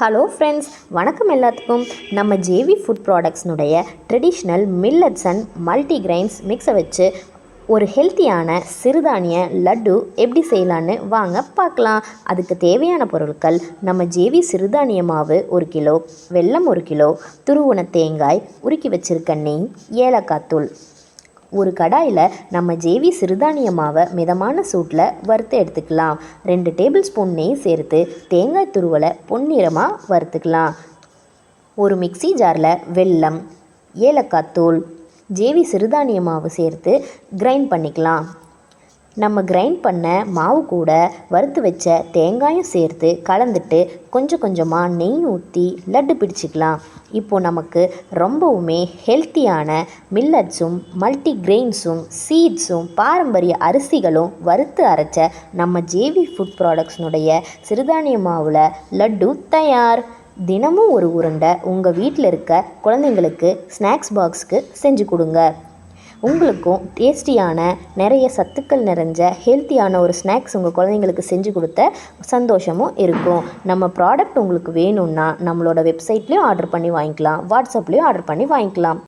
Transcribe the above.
Hello friends, வணக்கம் எல்லாத்துக்கும். நம்ம ஜேவி ஃபுட் ப்ராடக்ட்ஸ்னுடைய ட்ரெடிஷ்னல் மில்லட்ஸ் அண்ட் மல்டிகிரெயின்ஸ் மிக்ஸை வச்சு ஒரு ஹெல்த்தியான சிறுதானிய லட்டு எப்படி செய்யலான்னு வாங்க பார்க்கலாம். அதுக்கு தேவையான பொருட்கள்: நம்ம ஜேவி சிறுதானிய மாவு 1 கிலோ, வெல்லம் 1 கிலோ, துருவன தேங்காய், உருக்கி வச்சிருக்க நெய், ஏலக்காய் தூள். ஒரு கடாயில் நம்ம ஜேவி சிறுதானிய மாவை மிதமான சூட்டில் வறுத்து எடுத்துக்கலாம். 2 டேபிள் ஸ்பூன் நெய் சேர்த்து தேங்காய் துருவலை பொன்னிறமாக வறுத்துக்கலாம். ஒரு மிக்ஸி ஜாரில் வெல்லம், ஏலக்காய் தூள், ஜேவி சிறுதானிய மாவு சேர்த்து கிரைண்ட் பண்ணிக்கலாம். நம்ம கிரைண்ட் பண்ண மாவு கூட வறுத்து வச்ச தேங்காயும் சேர்த்து கலந்துட்டு கொஞ்சம் கொஞ்சமாக நெய் ஊற்றி லட்டு பிடிச்சிக்கலாம். இப்போது நமக்கு ரொம்பவுமே ஹெல்த்தியான மில்லட்ஸும் மல்டிகிரெயின்ஸும் சீட்ஸும் பாரம்பரிய அரிசிகளும் வறுத்து அரைச்ச நம்ம ஜேவி ஃபுட் ப்ராடக்ட்ஸ்னுடைய சிறுதானிய மாவில் லட்டு தயார். தினமும் ஒரு உருண்டை உங்கள் வீட்டில் இருக்க குழந்தைங்களுக்கு ஸ்நாக்ஸ் பாக்ஸுக்கு செஞ்சு கொடுங்க. உங்களுக்கும் டேஸ்டியான நிறைய சத்துக்கள் நிறைஞ்ச ஹெல்த்தியான ஒரு ஸ்நாக்ஸ் உங்கள் குழந்தைங்களுக்கு செஞ்சு கொடுத்த சந்தோஷமும் இருக்கும். நம்ம ப்ராடக்ட் உங்களுக்கு வேணும்னா நம்மளோட வெப்சைட்லேயும் ஆர்டர் பண்ணி வாங்கிக்கலாம், வாட்ஸ்அப்லேயும் ஆர்டர் பண்ணி வாங்கிக்கலாம்.